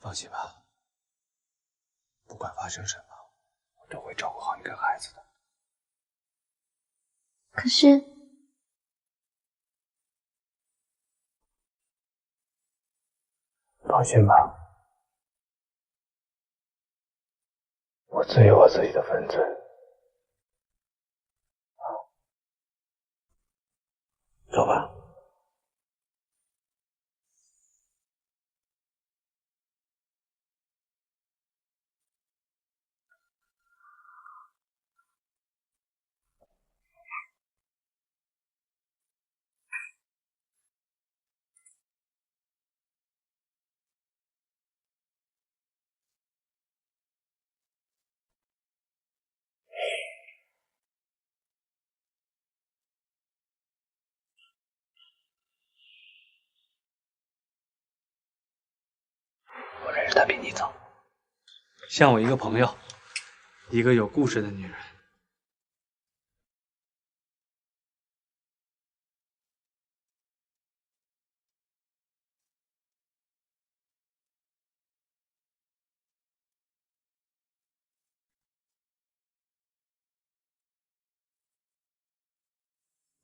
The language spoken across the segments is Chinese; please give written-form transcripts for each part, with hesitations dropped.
放心吧，不管发生什么，我都会照顾好你跟孩子的。可是，放心吧，我自有我自己的分寸。走吧。我认识她比你早，像我一个朋友，一个有故事的女人。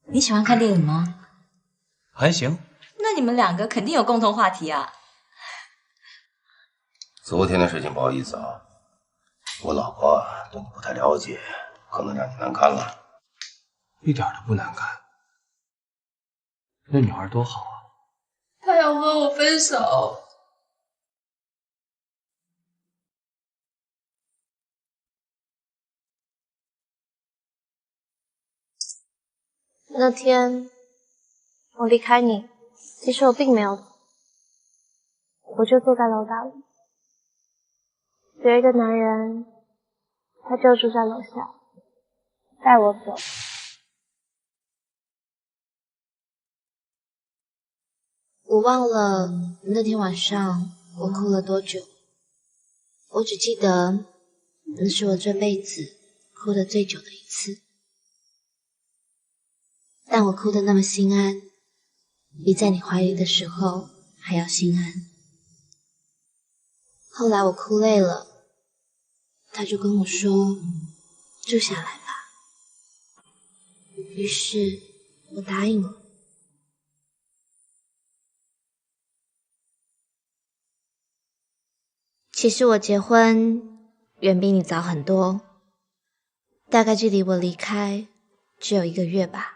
你喜欢看电影吗？还行。那你们两个肯定有共同话题啊。昨天的事情不好意思啊，我老婆对你不太了解，可能让你难堪了。一点都不难看。那女孩多好啊！他要和我分手。那天我离开你，其实我并没有走，我就坐在楼道里，有一个男人，他就住在楼下，带我走。我忘了那天晚上我哭了多久，我只记得那是我这辈子哭得最久的一次。但我哭得那么心安，比在你怀里的时候还要心安。后来我哭累了，他就跟我说住下来吧，于是我答应了。其实我结婚远比你早很多，大概距离我离开只有1个月吧。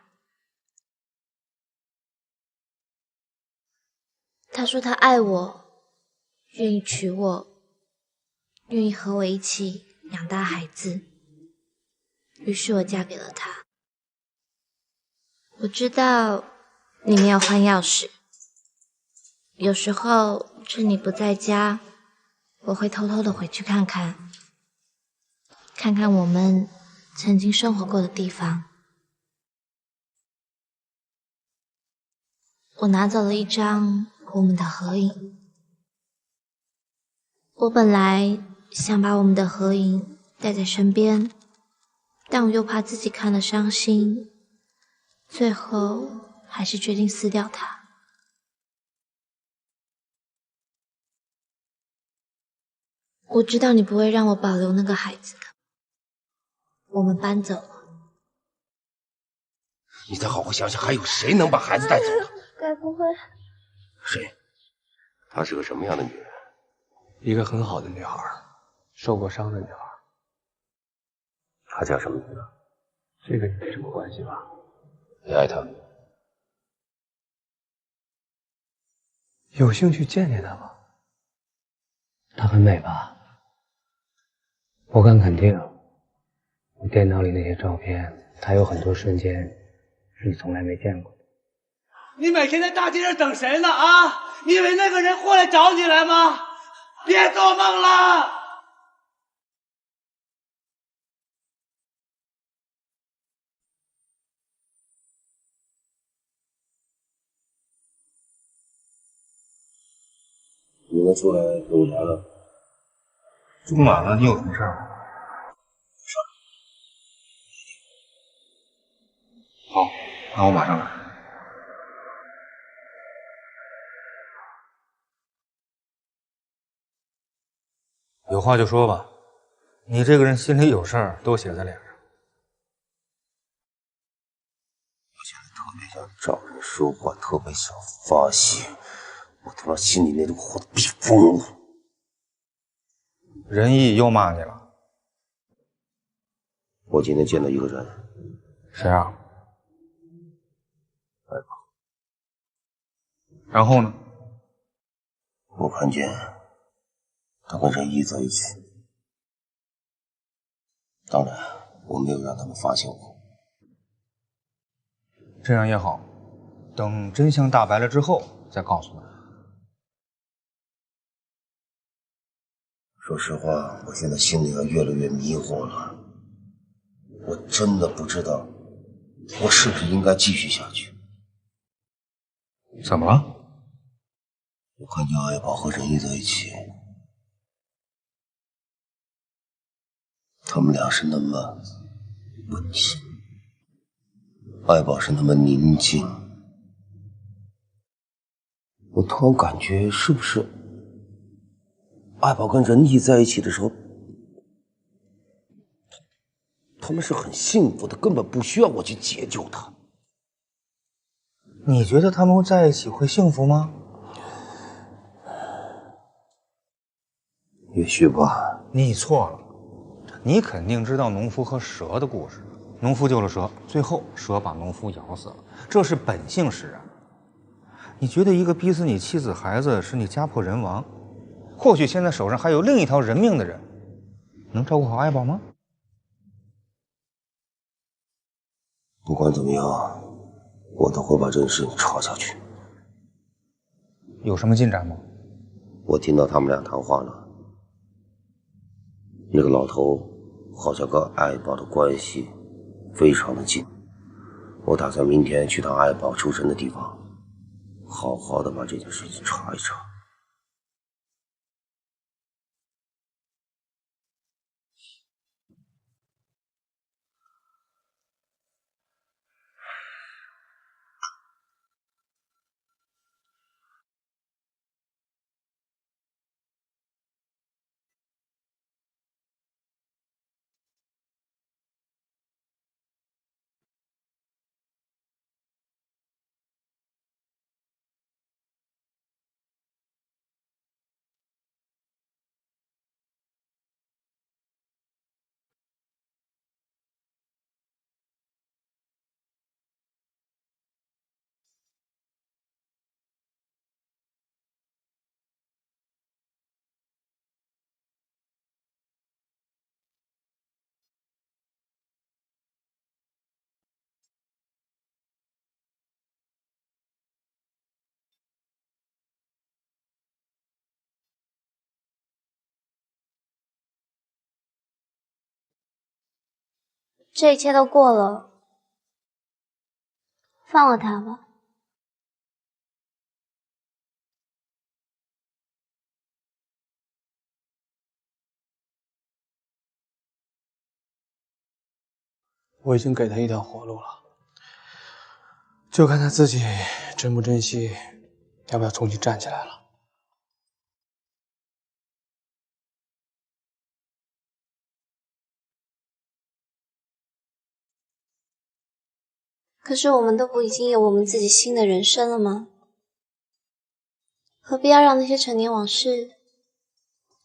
他说他爱我，愿意娶我，愿意和我一起养大孩子，于是我嫁给了他。我知道你没有换钥匙，有时候趁你不在家，我会偷偷的回去看看，看看我们曾经生活过的地方。我拿走了一张我们的合影，我本来想把我们的合影带在身边，但我又怕自己看了伤心，最后还是决定撕掉它。我知道你不会让我保留那个孩子的，我们搬走了。你再好好想想，还有谁能把孩子带走的？该不会……谁？她是个什么样的女人？一个很好的女孩，受过伤的女孩。她叫什么名字？这个你没什么关系吧？你爱她？有兴趣见见她吗？她很美吧？我敢肯定，你电脑里那些照片，她有很多瞬间是你从来没见过的。你每天在大街上等谁呢啊？你以为那个人会来找你来吗？别做梦了！你们出来5年了，住满了，你有什么事儿吗？好，那我马上来。有话就说吧，你这个人心里有事儿都写在脸上。我现在特别想找人说话，特别想发泄，我他妈心里那种火都逼疯了。仁义又骂你了？我今天见到一个人，谁啊？然后呢？我看见他跟仁义在一起，当然我没有让他们发现我。这样也好，等真相大白了之后再告诉他。说实话，我现在心里越来越迷惑了，我真的不知道我是不是应该继续下去。怎么了？我看见爱宝和仁义在一起，他们俩是那么温馨，爱宝是那么宁静。我突然感觉，是不是爱宝跟仁义在一起的时候，他们是很幸福的，根本不需要我去解救他。你觉得他们在一起会幸福吗？也许吧。你错了，你肯定知道农夫和蛇的故事。农夫救了蛇，最后蛇把农夫咬死了，这是本性使然。你觉得一个逼死你妻子孩子，使你家破人亡，或许现在手上还有另一条人命的人，能照顾好爱宝吗？不管怎么样，我都会把这件事情查下去。有什么进展吗？我听到他们俩谈话了，那个老头好像跟爱宝的关系非常的近。我打算明天去趟爱宝出生的地方，好好的把这件事情查一查。这一切都过了，放了他吧。我已经给他一条活路了，就看他自己珍不珍惜，要不要重新站起来了。可是我们都不已经有我们自己新的人生了吗？何必要让那些陈年往事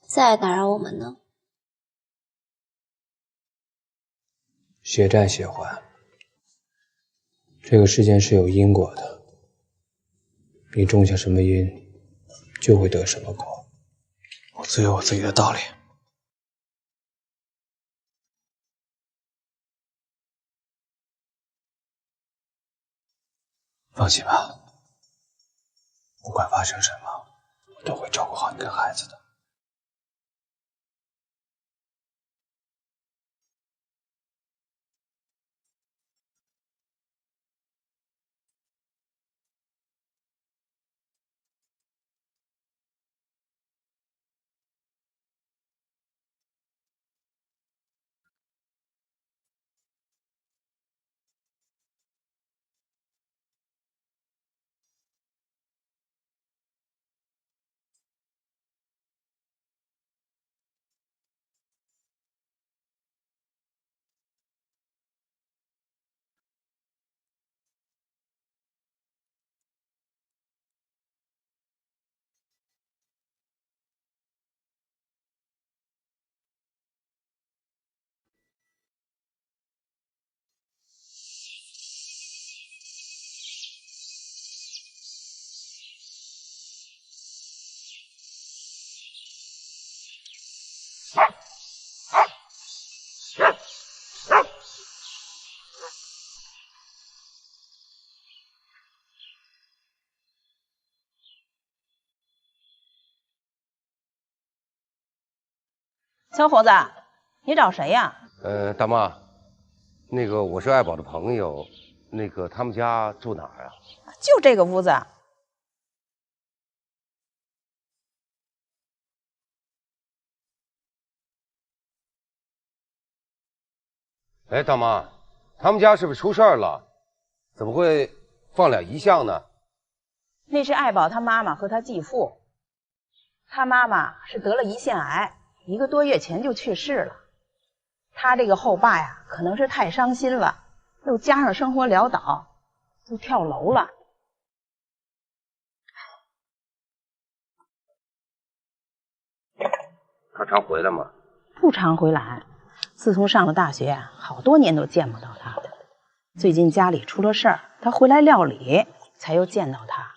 再来打扰我们呢？血债血还，这个世间是有因果的，你种下什么因，就会得什么果。我自有我自己的道理。放心吧，不管发生什么，我都会照顾好你跟孩子的。小伙子，你找谁呀？大妈，那个我是爱宝的朋友，那个他们家住哪儿啊？就这个屋子。哎，大妈，他们家是不是出事儿了？怎么会放俩遗像呢？那是爱宝他妈妈和他继父，他妈妈是得了胰腺癌，1个多月前就去世了。他这个后爸呀，可能是太伤心了，又加上生活潦倒，就跳楼了。他常回来吗？不常回来，自从上了大学，好多年都见不到他了。最近家里出了事儿，他回来料理，才又见到他。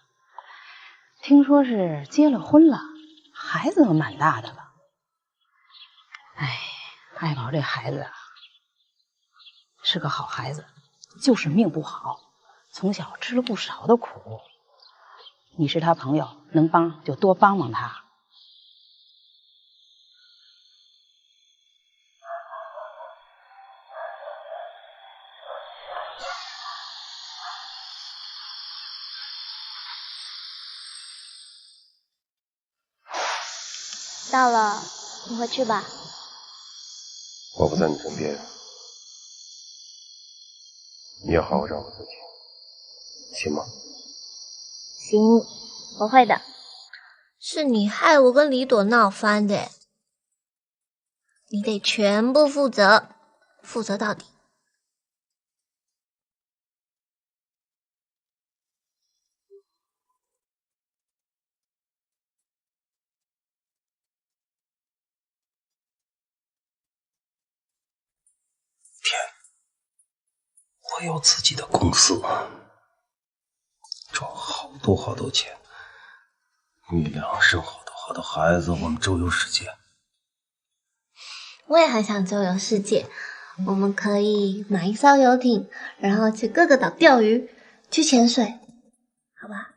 听说是结了婚了，孩子都蛮大的了。哎，爱宝这孩子啊，是个好孩子，就是命不好，从小吃了不少的苦。你是他朋友，能帮就多帮帮他。到了，你回去吧。我不在你身边，你要好好照顾自己，行吗？行，我会的。是你害我跟李朵闹翻的，你得全部负责，负责到底。我有自己的公司，赚好多钱，你俩生好多孩子，我们周游世界。我也很想周游世界，我们可以买一艘游艇，然后去各个岛钓鱼，去潜水，好吧？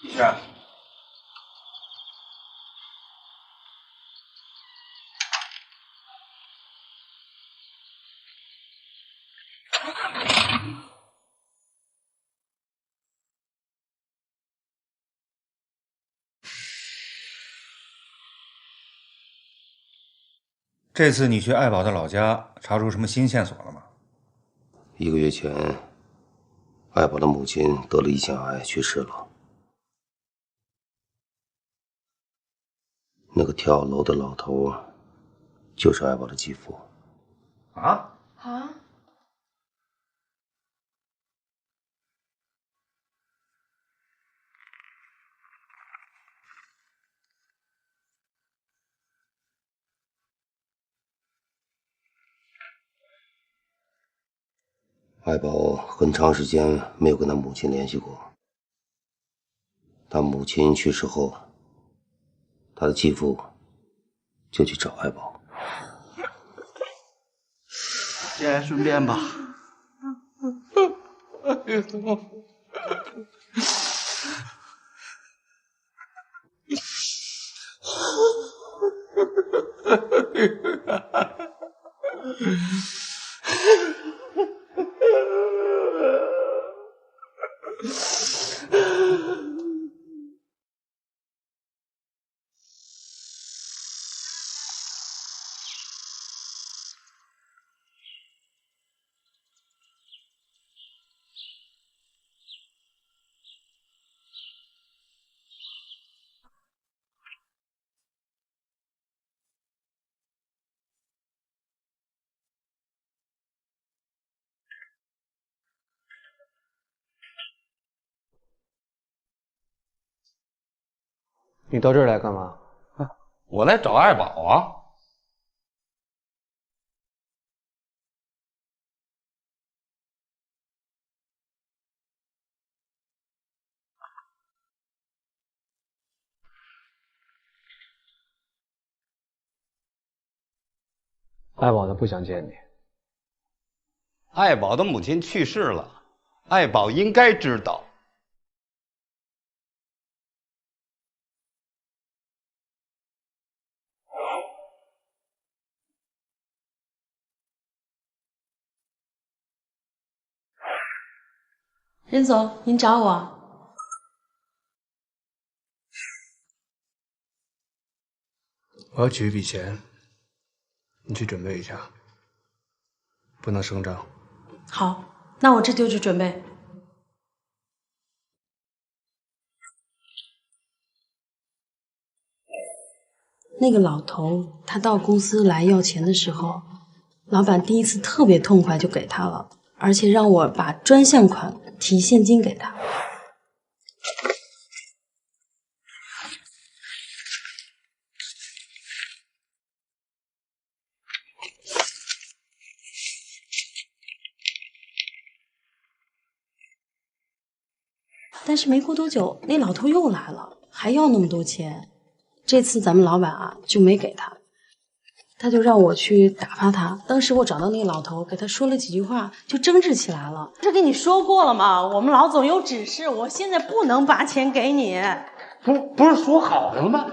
李轩，这次你去爱宝的老家，查出什么新线索了吗1个月前，爱宝的母亲得了胰腺癌去世了。那个跳楼的老头，就是爱宝的继父。啊？啊？爱宝很长时间没有跟他母亲联系过。他母亲去世后，他的继父就去找爱宝。节哀顺变吧。你到这儿来干嘛？我来找爱宝啊。爱宝他不想见你。爱宝的母亲去世了，爱宝应该知道。任总，您找我？我要取一笔钱，你去准备一下，不能声张。好，那我这就去准备。那个老头，他到公司来要钱的时候，老板第一次特别痛快就给他了，而且让我把专项款提现金给他。但是没过多久，那老头又来了，还要那么多钱。这次咱们老板啊就没给他，他就让我去打发他。当时我找到那个老头，给他说了几句话，就争执起来了。不是跟你说过了吗？我们老总有指示，我现在不能把钱给你。不是说好了吗？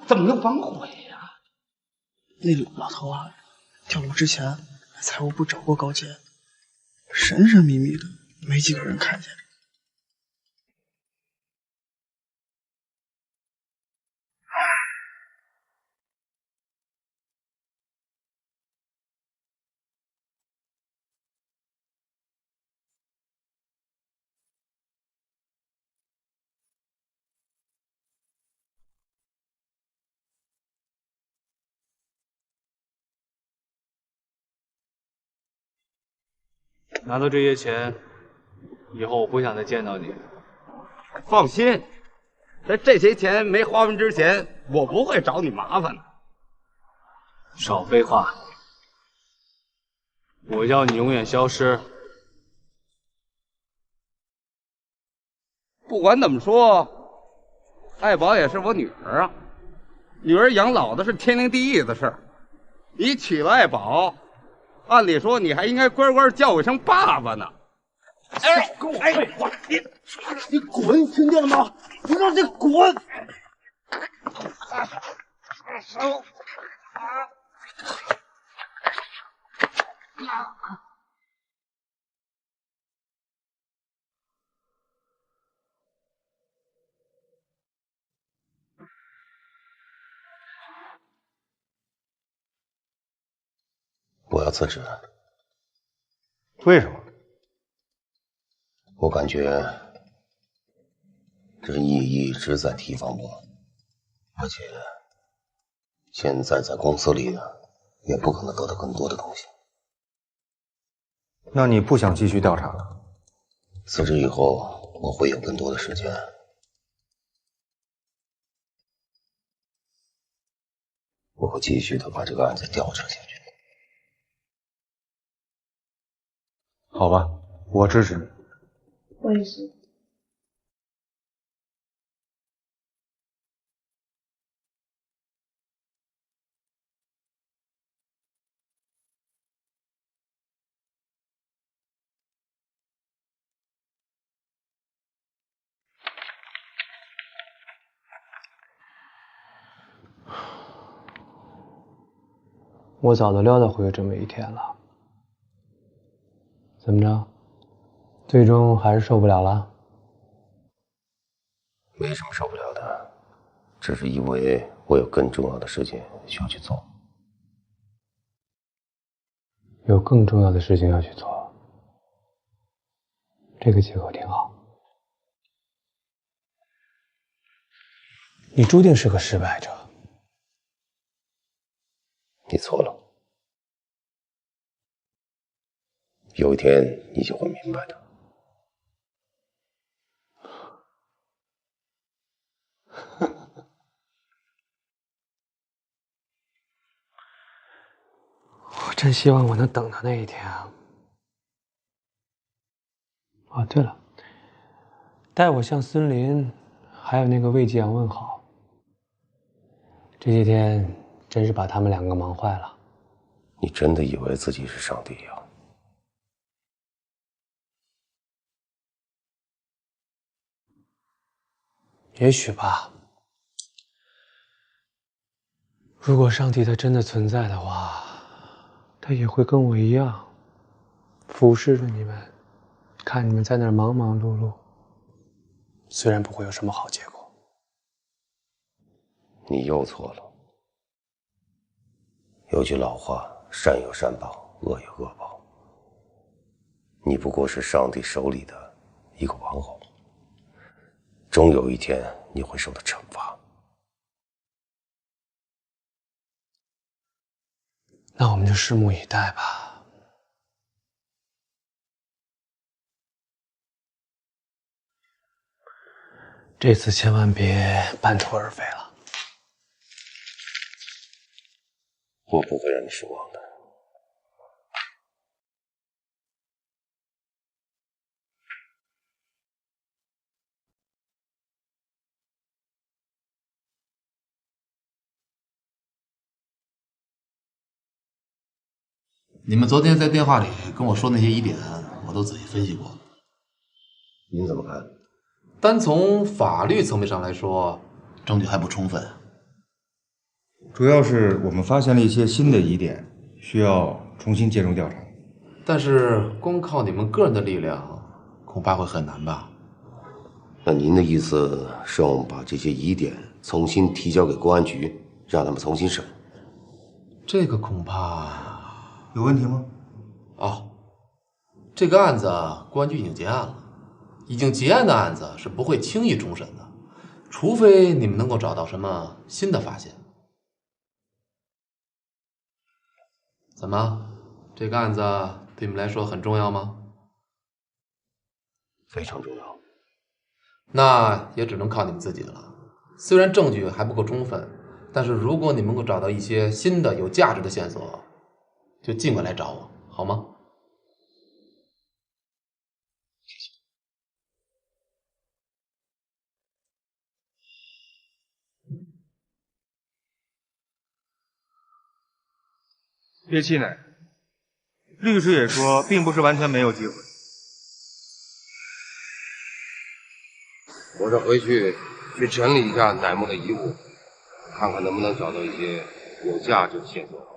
怎么能反悔呀？那老头啊，跳楼之前财务部找过高监，神神秘秘的，没几个人看见。拿到这些钱，以后我不想再见到你。放心，在这些钱没花完之前，我不会找你麻烦的。少废话！我要你永远消失。不管怎么说，爱宝也是我女儿啊，女儿养老的是天经地义的事儿。你娶了爱宝，按理说你还应该乖乖叫我一声爸爸呢。哎，跟我废话！你滚，听见了吗？我让你滚！我要辞职。为什么？我感觉这义一直在提防我，而且现在在公司里也不可能得到更多的东西。那你不想继续调查了？辞职以后，我会有更多的时间。我会继续的把这个案子调查下去。好吧，我支持你。我也是。我早都料到会有这么一天了。怎么着？最终还是受不了了？没什么受不了的，只是因为我有更重要的事情需要去做。有更重要的事情要去做，这个借口挺好。你注定是个失败者。你错了，有一天你就会明白的。我真希望我能等到那一天啊！哦，对了，代我向孙林还有那个魏继阳问好。这些天真是把他们两个忙坏了。你真的以为自己是上帝呀？也许吧。如果上帝他真的存在的话，他也会跟我一样，俯视着你们，看你们在那儿忙忙碌碌。虽然不会有什么好结果。你又错了。有句老话，善有善报，恶有恶报。你不过是上帝手里的一个玩偶，终有一天你会受到惩罚。那我们就拭目以待吧。这次千万别半途而废了。我不会让你失望的。你们昨天在电话里跟我说那些疑点，我都仔细分析过。您怎么看？单从法律层面上来说，证据还不充分。主要是我们发现了一些新的疑点，需要重新介入调查。但是光靠你们个人的力量，恐怕会很难吧？那您的意思是让我们把这些疑点重新提交给公安局，让他们重新审？这个恐怕有问题吗？哦，这个案子公安局已经结案了，已经结案的案子是不会轻易重审的，除非你们能够找到什么新的发现。怎么，这个案子对你们来说很重要吗？非常重要。那也只能靠你们自己的了。虽然证据还不够充分，但是如果你们能够找到一些新的有价值的线索，就尽管来找我，好吗？别气馁，律师也说，并不是完全没有机会。我这回去整理一下乃木的遗物，看看能不能找到一些有价值的线索。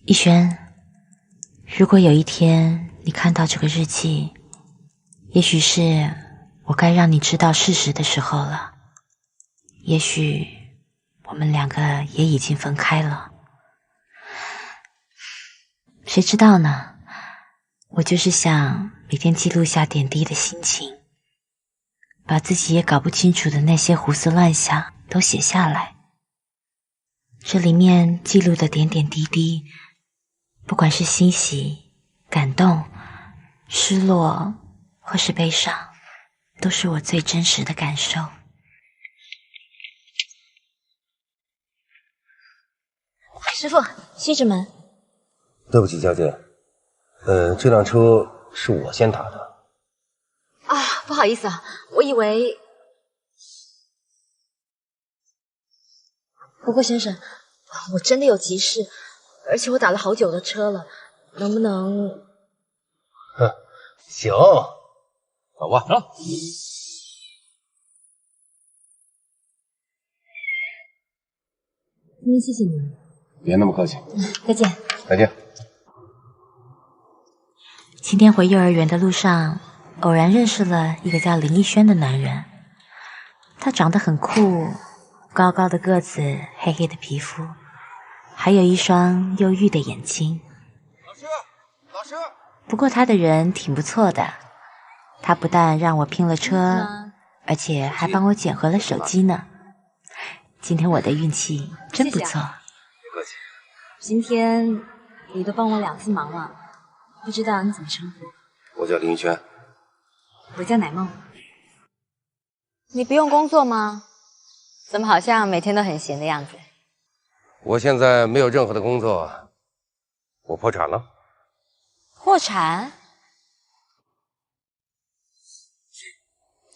逸轩，如果有一天你看到这个日记，也许是我该让你知道事实的时候了。也许我们两个也已经分开了，谁知道呢？我就是想每天记录下点滴的心情，把自己也搞不清楚的那些胡思乱想都写下来。这里面记录的点点滴滴，不管是欣喜、感动、失落或是悲伤，都是我最真实的感受。师傅，西直门。对不起，小姐，这辆车是我先打的。啊，不好意思啊，我以为……不过先生，我真的有急事，而且我打了好久的车了，能不能……行，走吧，走。今天谢谢你。别那么客气。再见。再见。今天回幼儿园的路上，偶然认识了一个叫林逸轩的男人。他长得很酷，高高的个子，黑黑的皮肤，还有一双忧郁的眼睛。老师。不过他的人挺不错的，他不但让我拼了车，而且还帮我捡回了手机呢。今天我的运气真不错。别客气。今天你都帮我2次忙了，不知道你怎么称呼？我叫林逸轩。我叫乃梦。你不用工作吗？怎么好像每天都很闲的样子？我现在没有任何的工作，我破产了。破产？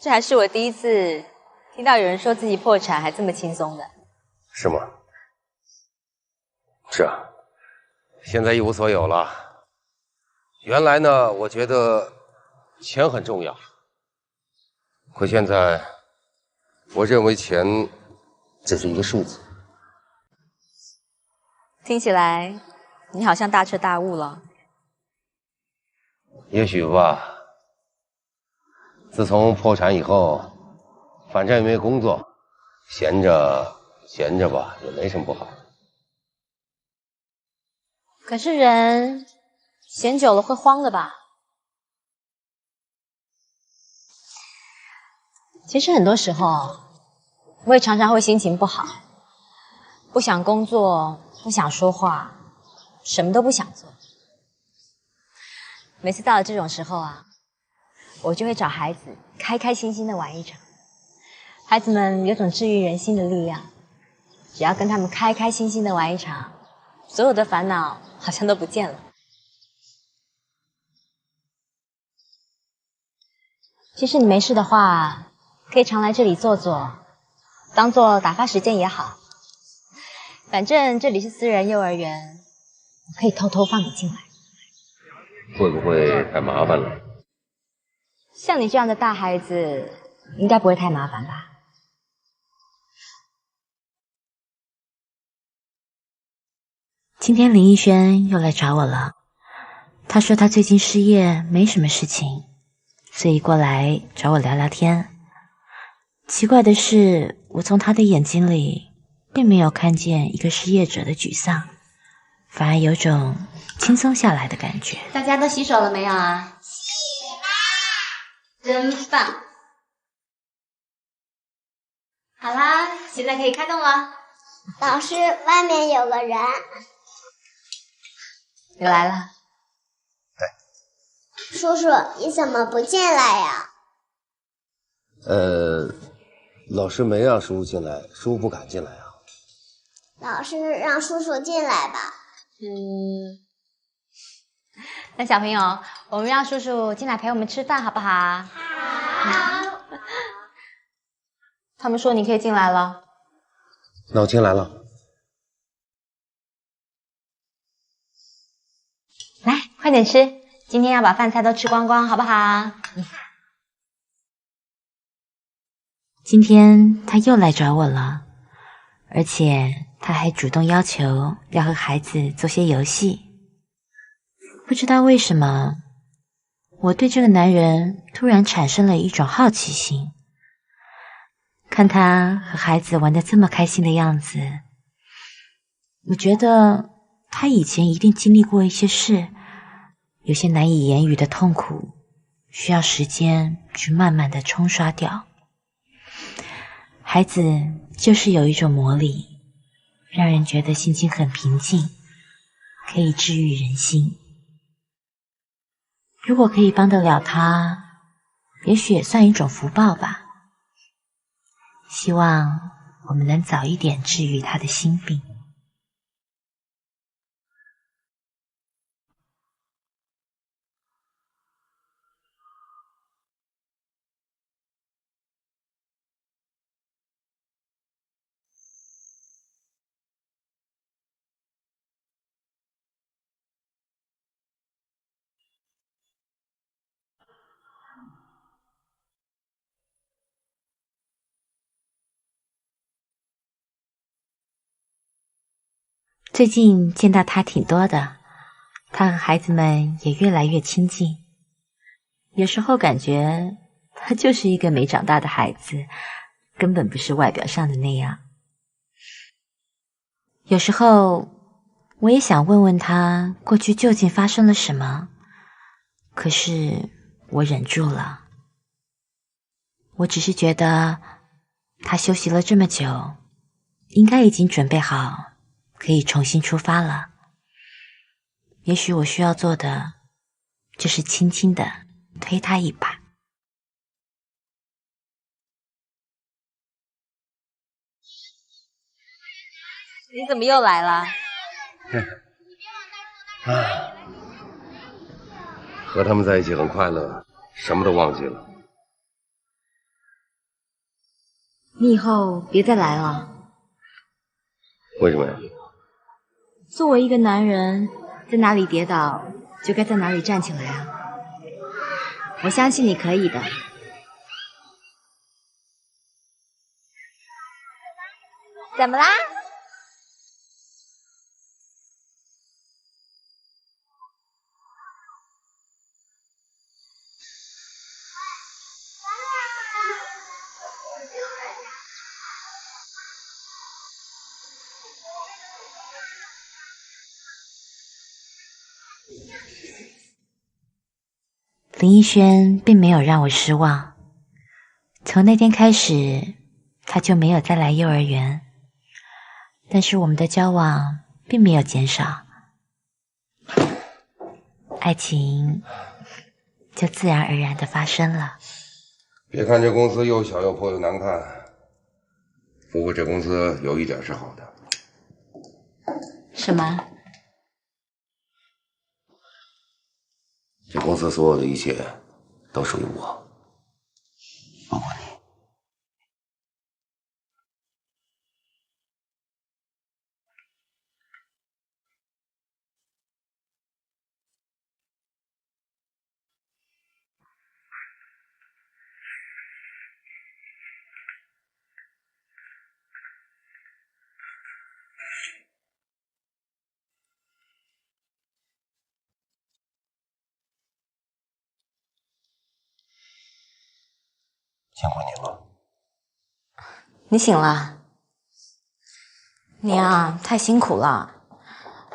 这还是我第一次听到有人说自己破产还这么轻松的。是吗？是啊，现在一无所有了。原来呢，我觉得钱很重要，可现在我认为钱只是一个数字。听起来你好像大彻大悟了。也许吧。自从破产以后，反正也没有工作，闲着吧，也没什么不好。可是人闲久了会慌的吧？其实很多时候，我也常常会心情不好，不想工作，不想说话，什么都不想做。每次到了这种时候啊，我就会找孩子开开心心的玩一场。孩子们有种治愈人心的力量，只要跟他们开开心心的玩一场，所有的烦恼好像都不见了。其实你没事的话，可以常来这里坐坐，当做打发时间也好。反正这里是私人幼儿园，我可以偷偷放你进来。会不会太麻烦了？像你这样的大孩子，应该不会太麻烦吧？今天林逸轩又来找我了，他说他最近失业，没什么事情，所以过来找我聊聊天。奇怪的是，我从他的眼睛里并没有看见一个失业者的沮丧，反而有种轻松下来的感觉。大家都洗手了没有啊？洗啦！真棒！好啦，现在可以开动了。老师，外面有个人。你来了。叔叔，你怎么不进来呀？老师没让叔叔进来，叔叔不敢进来啊。老师让叔叔进来吧。那小朋友，我们让叔叔进来陪我们吃饭好不好？好。他们说你可以进来了。那我进来了。来，快点吃，今天要把饭菜都吃光光，好不好？今天他又来找我了，而且他还主动要求要和孩子做些游戏。不知道为什么，我对这个男人突然产生了一种好奇心。看他和孩子玩得这么开心的样子，我觉得他以前一定经历过一些事，有些难以言语的痛苦，需要时间去慢慢的冲刷掉。孩子就是有一种魔力，让人觉得心情很平静，可以治愈人心。如果可以帮得了他，也许也算一种福报吧。希望我们能早一点治愈他的心病。最近见到他挺多的，他和孩子们也越来越亲近。有时候感觉他就是一个没长大的孩子，根本不是外表上的那样。有时候我也想问问他过去究竟发生了什么，可是我忍住了。我只是觉得他休息了这么久，应该已经准备好可以重新出发了。也许我需要做的就是轻轻地推他一把。你怎么又来了？和他们在一起很快乐，什么都忘记了。你以后别再来了。为什么呀？作为一个男人，在哪里跌倒就该在哪里站起来啊！我相信你可以的。怎么啦？林逸轩并没有让我失望，从那天开始，他就没有再来幼儿园，但是我们的交往并没有减少，爱情就自然而然地发生了。别看这公司又小又破又难看，不过这公司有一点是好的。什么？这公司所有的一切都属于我，包括你。辛苦你了。你醒了？你啊，太辛苦了。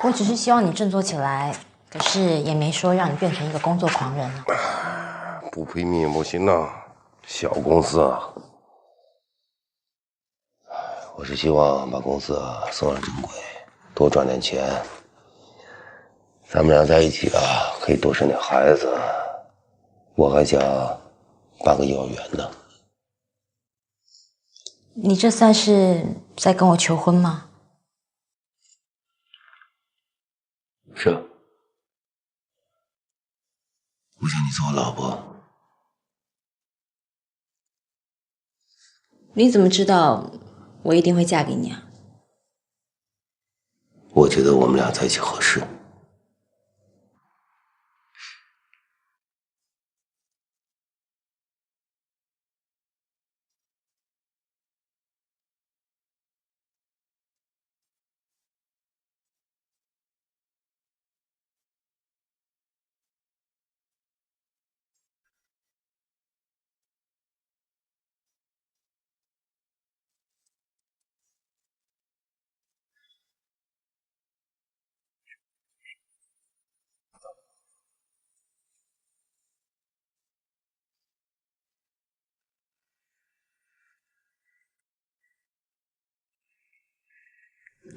我只是希望你振作起来，可是也没说让你变成一个工作狂人呢。不拼命不行呐，小公司啊。我是希望把公司送上正轨，多赚点钱。咱们俩在一起啊，可以多生点孩子。我还想办个幼儿园呢。你这算是在跟我求婚吗？是啊，我想你做我老婆。你怎么知道我一定会嫁给你啊？我觉得我们俩在一起合适。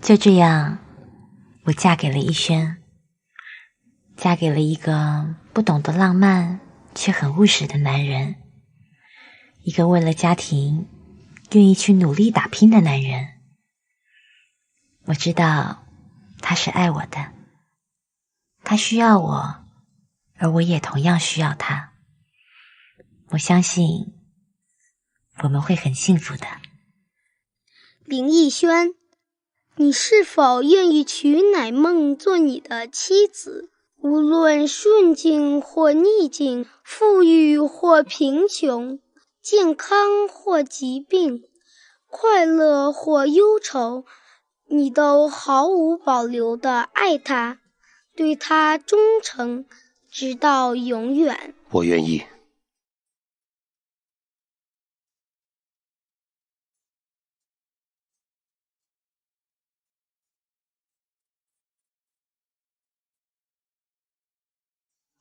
就这样，我嫁给了逸轩，嫁给了一个不懂得浪漫却很务实的男人，一个为了家庭愿意去努力打拼的男人。我知道他是爱我的，他需要我，而我也同样需要他。我相信我们会很幸福的。林逸轩，你是否愿意娶乃梦做你的妻子？无论顺境或逆境，富裕或贫穷，健康或疾病，快乐或忧愁，你都毫无保留地爱他，对他忠诚，直到永远。我愿意。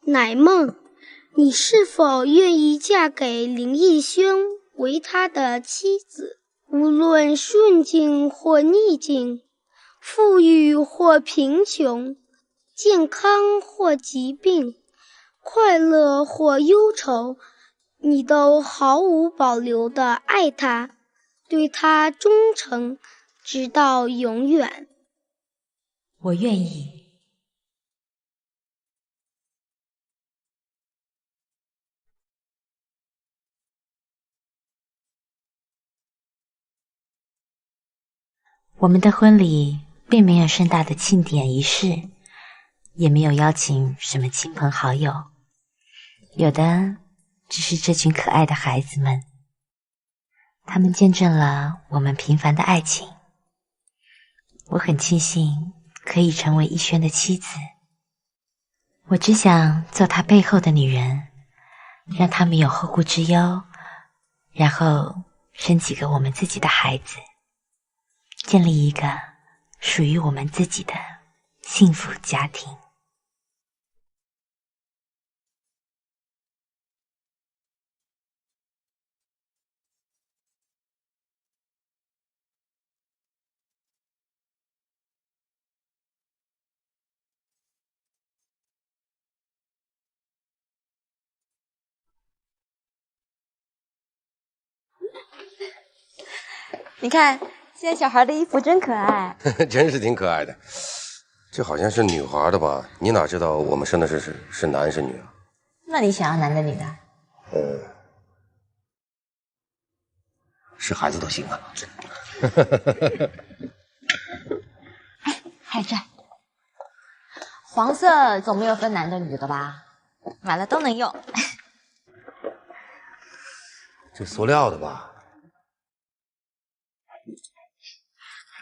乃梦，你是否愿意嫁给林逸轩为他的妻子？无论顺境或逆境，富裕或贫穷，健康或疾病，快乐或忧愁，你都毫无保留地爱他，对他忠诚，直到永远。我愿意。我们的婚礼并没有盛大的庆典仪式，也没有邀请什么亲朋好友，有的只是这群可爱的孩子们，他们见证了我们平凡的爱情。我很庆幸可以成为逸轩的妻子，我只想做他背后的女人，让他们有后顾之忧，然后生几个我们自己的孩子，建立一个属于我们自己的幸福家庭。你看，现在小孩的衣服真可爱，真是挺可爱的。这好像是女孩的吧？你哪知道我们生的是男是女啊？那你想要男的女的？是孩子都行啊。哎，还有这黄色总没有分男的女的吧？买了都能用。这塑料的吧？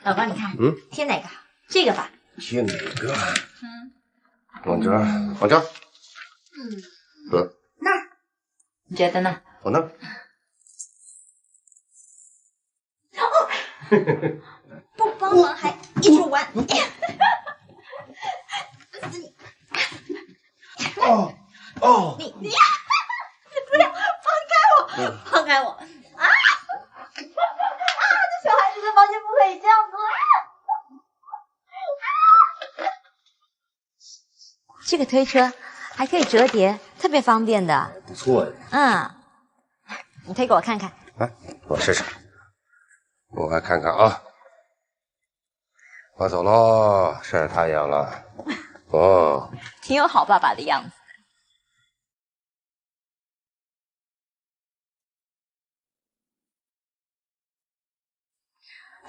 老公，你看，贴哪个？这个吧。贴哪个？往这儿，往这儿。那儿。你觉得呢？往那儿。不帮忙还一直玩。哦，你不要放开我，放开我啊！这小孩子在房间不可以这样子。这个推车还可以折叠，特别方便的。不错呀。你推给我看看。来，我试试。我来看看啊。我走喽，晒太阳了。哦，挺有好爸爸的样子。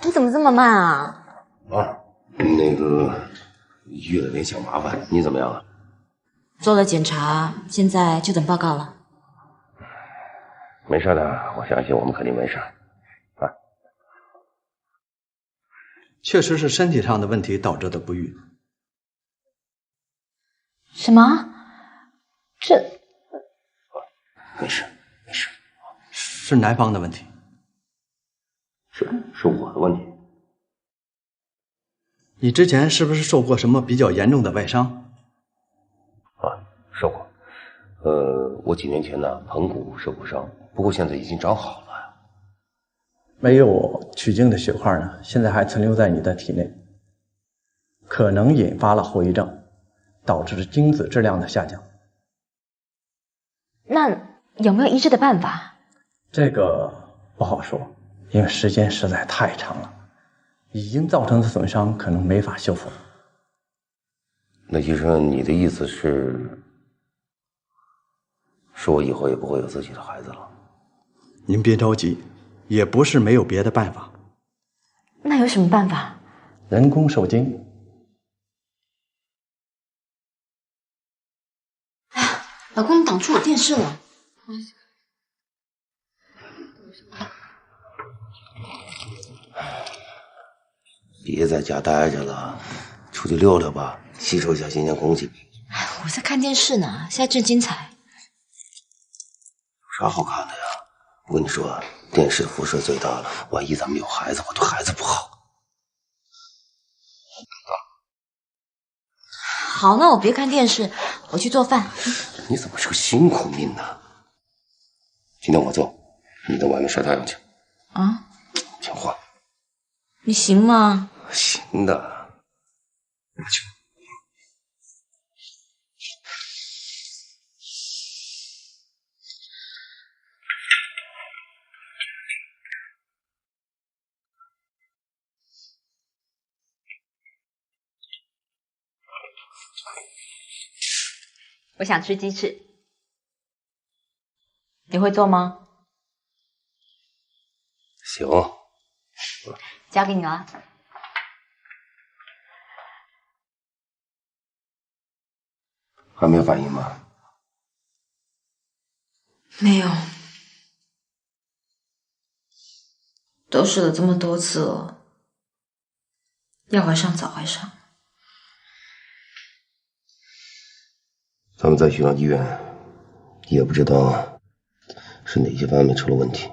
你怎么这么慢啊？那个遇了点小麻烦，你怎么样了？做了检查，现在就等报告了。没事的，我相信我们肯定没事。确实是身体上的问题导致的不育。什么？这没事，没事，是男方的问题。是我的问题。你之前是不是受过什么比较严重的外伤？受过。我几年前呢盆骨受过伤，不过现在已经长好了。没有取经的血块呢，现在还存留在你的体内。可能引发了后遗症，导致精子质量的下降。那有没有医治的办法？这个不好说，因为时间实在太长了，已经造成的损伤可能没法修复。那医生，你的意思是，我以后也不会有自己的孩子了？您别着急，也不是没有别的办法。那有什么办法？人工受精。哎呀，老公，你挡住我电视了。别在家待着了，出去溜溜吧，吸收一下新鲜空气。我在看电视呢，现在正精彩。有啥好看的呀？我跟你说，电视辐射最大了，万一咱们有孩子，我对孩子不好。好，那我别看电视，我去做饭。你怎么是个辛苦命呢？今天我做，你到外面晒太阳去。啊？听话。你行吗？行的。我想吃鸡翅，你会做吗？行，交给你了。还没有反应吗？没有，都试了这么多次了，要还上早还上。咱们再去趟医院，也不知道是哪些方面出了问题。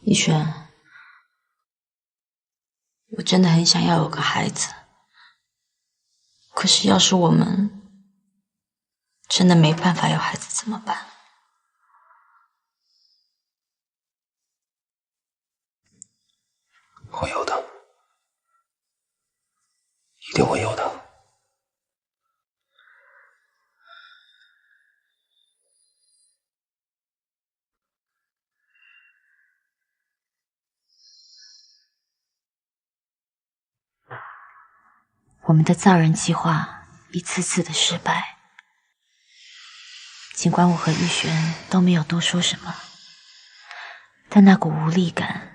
逸轩，我真的很想要有个孩子，可是要是我们真的没办法有孩子怎么办？会有的，一定会有的。我们的造人计划一次次的失败，尽管我和逸轩都没有多说什么，但那股无力感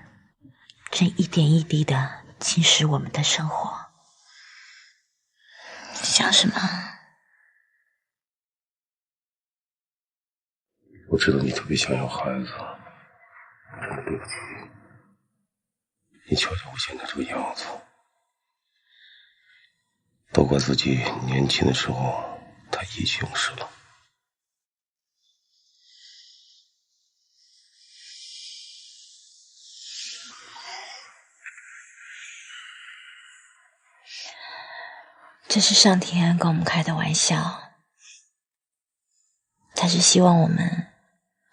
正一点一滴的侵蚀我们的生活。想什么？我知道你特别想要孩子，对不起，你瞧瞧我现在这个样子，都怪自己年轻的时候太意气用事了。这是上天跟我们开的玩笑，他是希望我们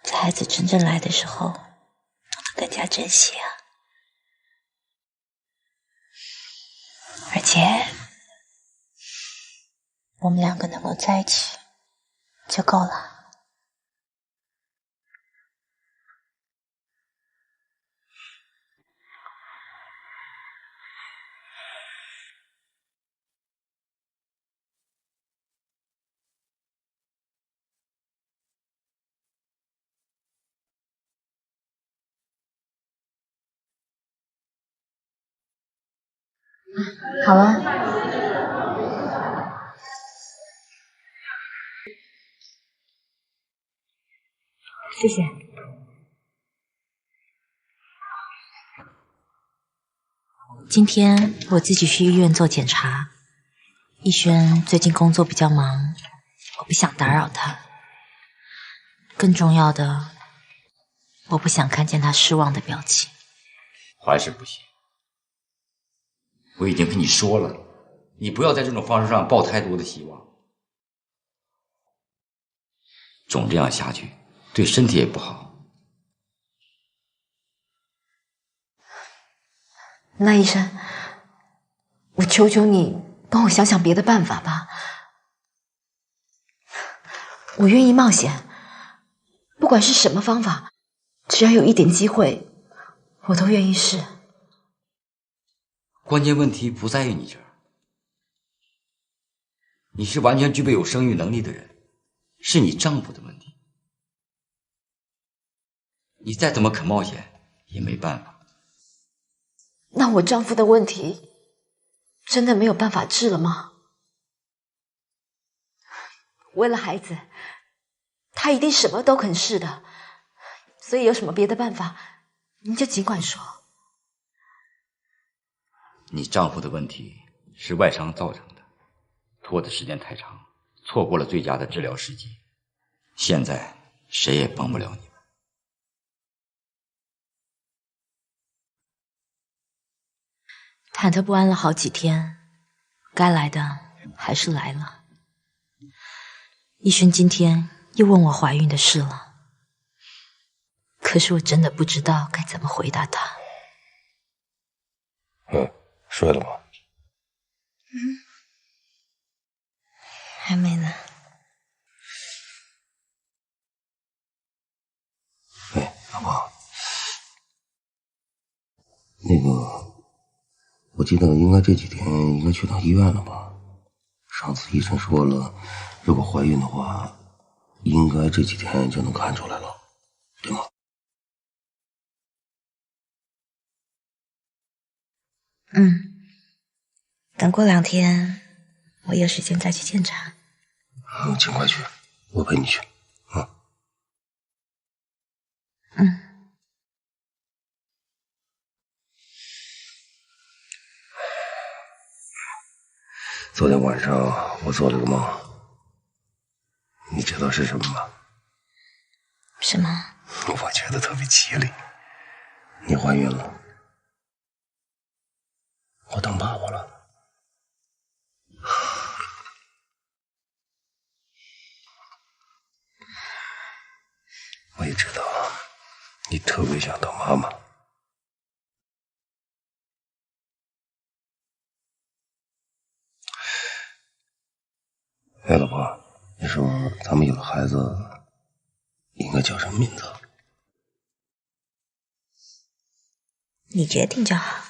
在孩子真正来的时候懂得更加珍惜啊。而且我们两个能够在一起就够了。好了，谢谢。今天我自己去医院做检查，逸轩最近工作比较忙，我不想打扰他。更重要的，我不想看见他失望的表情。还是不行。我已经跟你说了，你不要在这种方式上抱太多的希望。总这样下去，对身体也不好。那医生，我求求你帮我想想别的办法吧。我愿意冒险，不管是什么方法，只要有一点机会，我都愿意试。关键问题不在于你这儿，你是完全具备有生育能力的人，是你丈夫的问题。你再怎么肯冒险也没办法。那我丈夫的问题真的没有办法治了吗？为了孩子，他一定什么都肯试的，所以有什么别的办法，您就尽管说。你丈夫的问题是外伤造成的，拖的时间太长，错过了最佳的治疗时机，现在谁也帮不了你。忐忑不安了好几天，该来的还是来了。医生今天又问我怀孕的事了，可是我真的不知道该怎么回答他。睡了吗？还没呢。老婆，那个，我记得应该这几天应该去趟医院了吧？上次医生说了，如果怀孕的话，应该这几天就能看出来了，对吗？等过2天，我有时间再去检查。尽快去，我陪你去。昨天晚上我做了个梦，你知道是什么吗？什么？我觉得特别吉利。你怀孕了，我当爸爸了。我也知道你特别想当妈妈。哎，老婆，你说咱们有了孩子，应该叫什么名字？你决定就好。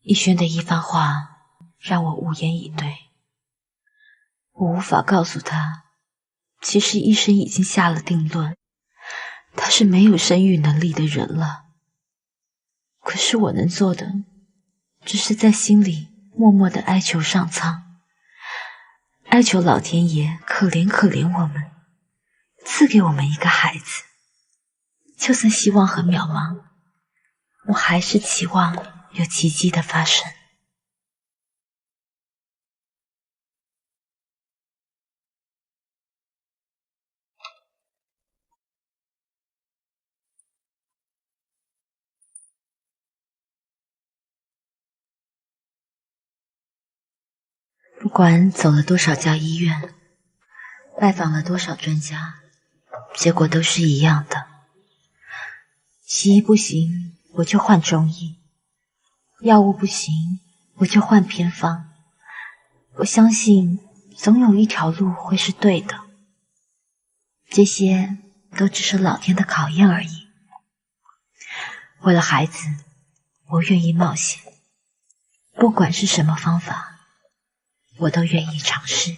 逸轩的一番话让我无言以对，我无法告诉他，其实医生已经下了定论，他是没有生育能力的人了。可是我能做的，只是在心里默默地哀求上苍，哀求老天爷可怜可怜我们，赐给我们一个孩子。就算希望很渺茫，我还是期望有奇迹的发生。不管走了多少家医院，拜访了多少专家，结果都是一样的。西医不行，我就换中医；药物不行，我就换偏方。我相信总有一条路会是对的，这些都只是老天的考验而已。为了孩子，我愿意冒险，不管是什么方法，我都愿意尝试。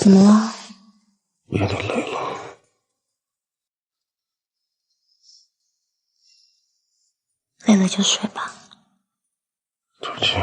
怎么了？有点累了。累了就睡吧。对不起。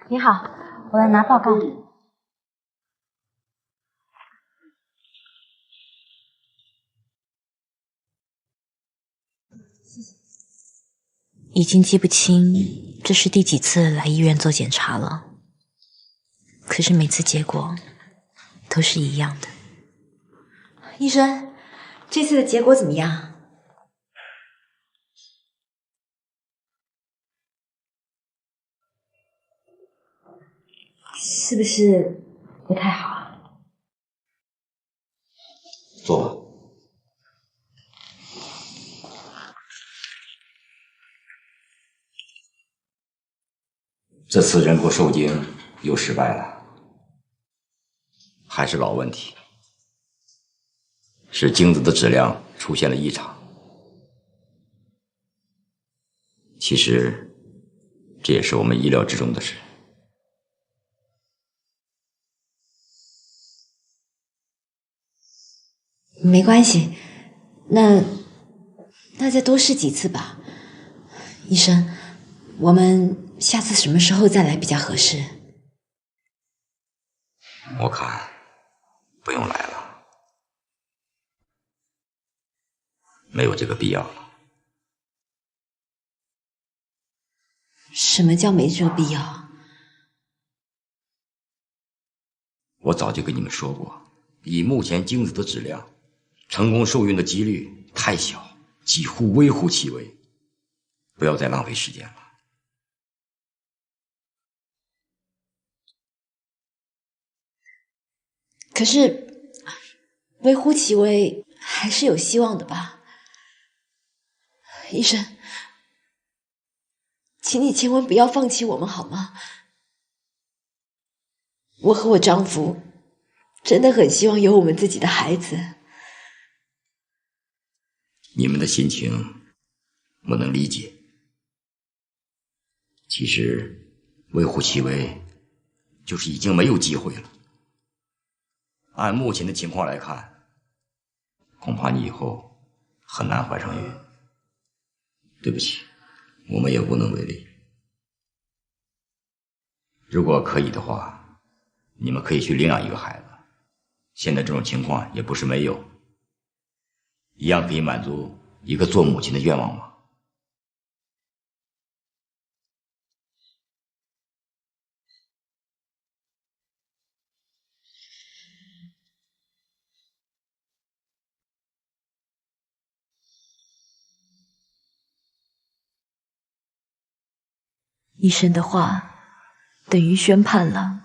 你好，我来拿报告。已经记不清这是第几次来医院做检查了，可是每次结果都是一样的。医生，这次的结果怎么样？是不是不太好？坐吧。这次人工受精又失败了，还是老问题，是精子的质量出现了异常。其实，这也是我们意料之中的事。没关系，那再多试几次吧。医生，我们下次什么时候再来比较合适？我看不用来了，没有这个必要了。什么叫没这个必要？我早就跟你们说过，以目前精子的质量，成功受孕的几率太小，几乎微乎其微，不要再浪费时间了。可是微乎其微还是有希望的吧？医生，请你千万不要放弃我们好吗？我和我丈夫真的很希望有我们自己的孩子。你们的心情我能理解，其实微乎其微就是已经没有机会了。按目前的情况来看，恐怕你以后很难怀上孕。对不起，我们也无能为力。如果可以的话，你们可以去领养一个孩子，现在这种情况也不是没有，一样可以满足一个做母亲的愿望吗？医生的话等于宣判了，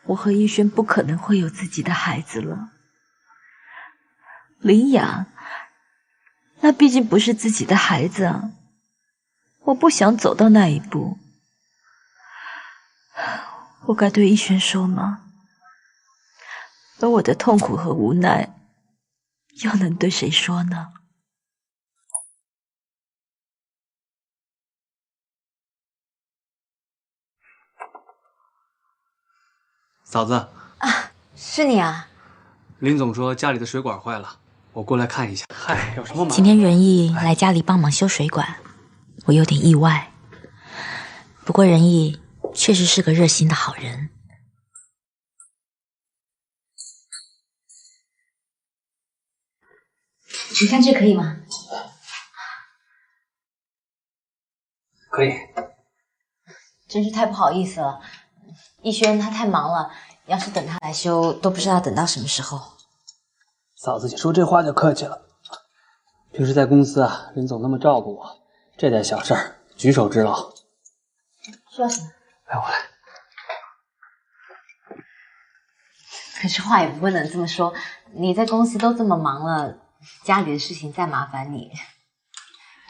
我和逸轩不可能会有自己的孩子了。领养，那毕竟不是自己的孩子啊，我不想走到那一步。我该对逸轩说吗？而我的痛苦和无奈，又能对谁说呢？嫂子啊，是你啊！林总说家里的水管坏了，我过来看一下。嗨，有什么麻烦？今天仁义来家里帮忙修水管，我有点意外。不过仁义确实是个热心的好人。你看这可以吗？可以。真是太不好意思了。逸轩他太忙了，要是等他来修，都不知道等到什么时候。嫂子，你说这话就客气了。平时在公司啊，任总那么照顾我，这点小事儿举手之劳。说什么？陪我来。可是话也不能这么说，你在公司都这么忙了，家里的事情再麻烦你，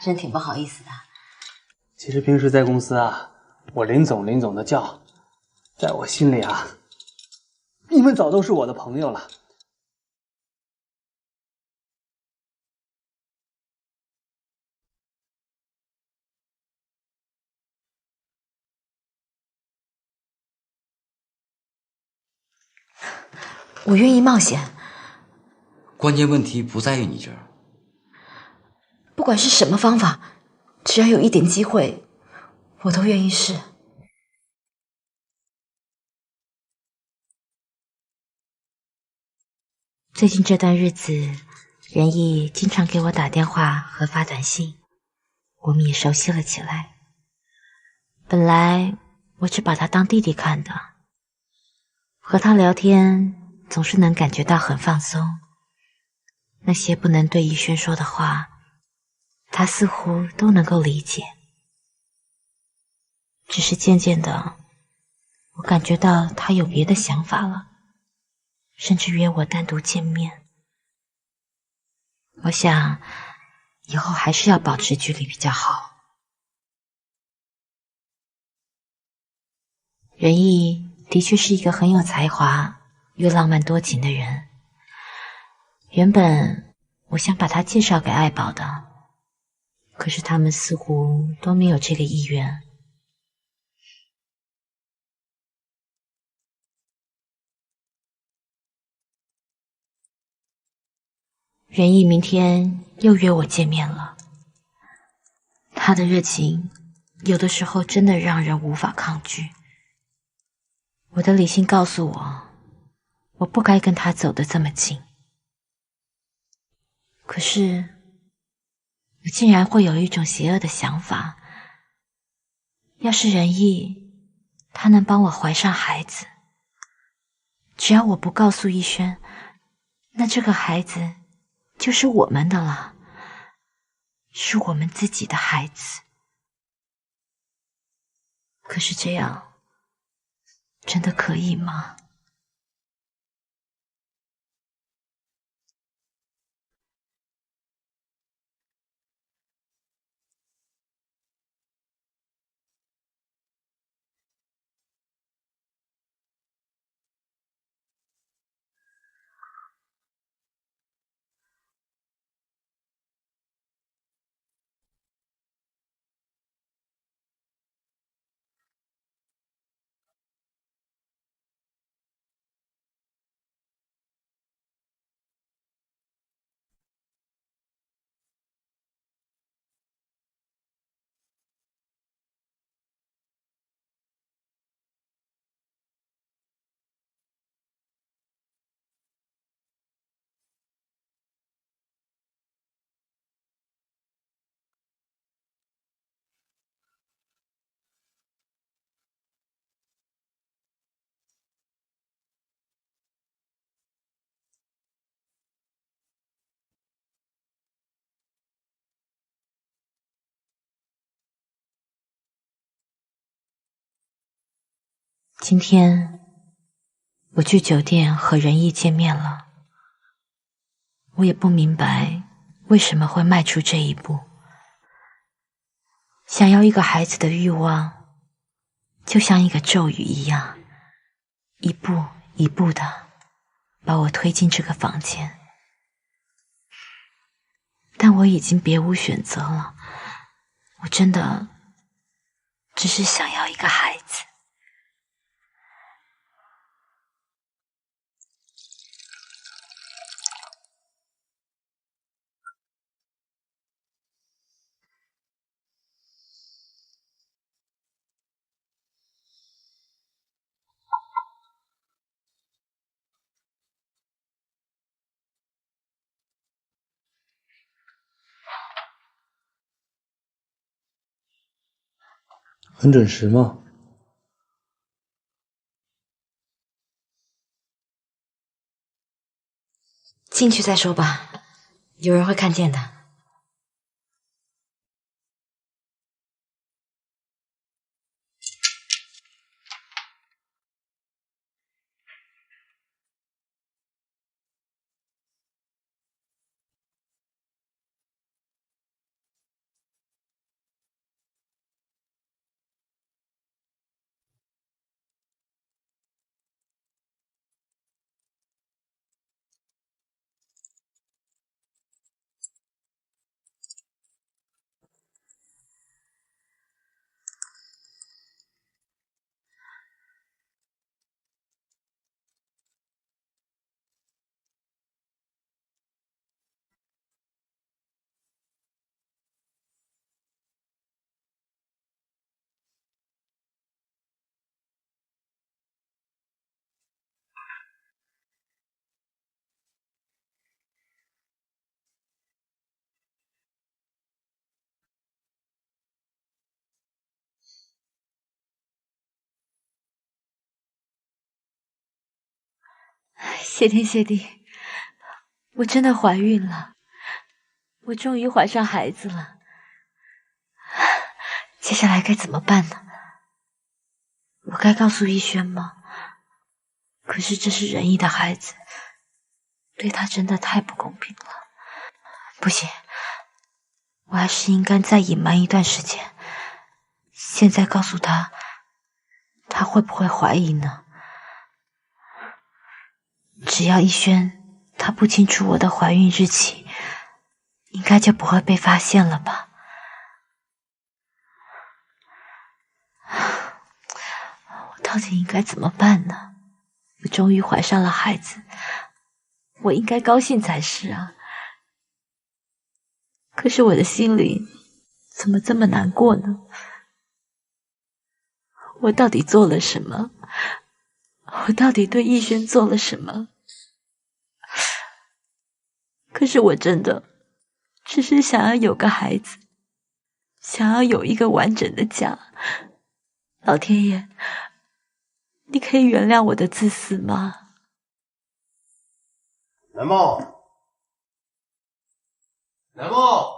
真挺不好意思的。其实平时在公司啊，我林总的叫，在我心里啊，你们早都是我的朋友了。我愿意冒险，关键问题不在于你这儿。不管是什么方法，只要有一点机会，我都愿意试。最近这段日子，仁义经常给我打电话和发短信，我们也熟悉了起来。本来我只把他当弟弟看的，和他聊天总是能感觉到很放松，那些不能对逸轩说的话，他似乎都能够理解。只是渐渐的，我感觉到他有别的想法了，甚至约我单独见面。我想以后还是要保持距离比较好。仁义的确是一个很有才华又浪漫多情的人，原本我想把他介绍给爱宝的，可是他们似乎都没有这个意愿。仁义明天又约我见面了，他的热情有的时候真的让人无法抗拒。我的理性告诉我，我不该跟他走得这么近。可是我竟然会有一种邪恶的想法，要是仁义他能帮我怀上孩子，只要我不告诉逸轩，那这个孩子就是我们的了，是我们自己的孩子。可是这样真的可以吗？今天我去酒店和仁义见面了，我也不明白为什么会迈出这一步。想要一个孩子的欲望，就像一个咒语一样，一步一步的把我推进这个房间。但我已经别无选择了，我真的只是想要一个孩子。很准时吗？进去再说吧，有人会看见的。谢天谢地，我真的怀孕了，我终于怀上孩子了。接下来该怎么办呢？我该告诉逸轩吗？可是这是仁义的孩子，对他真的太不公平了。不行，我还是应该再隐瞒一段时间。现在告诉他，他会不会怀疑呢？只要逸轩他不清楚我的怀孕日期，应该就不会被发现了吧？我到底应该怎么办呢？我终于怀上了孩子，我应该高兴才是啊。可是我的心里怎么这么难过呢？我到底做了什么？我到底对逸轩做了什么？可是我真的只是想要有个孩子，想要有一个完整的家。老天爷，你可以原谅我的自私吗？南梦，南梦。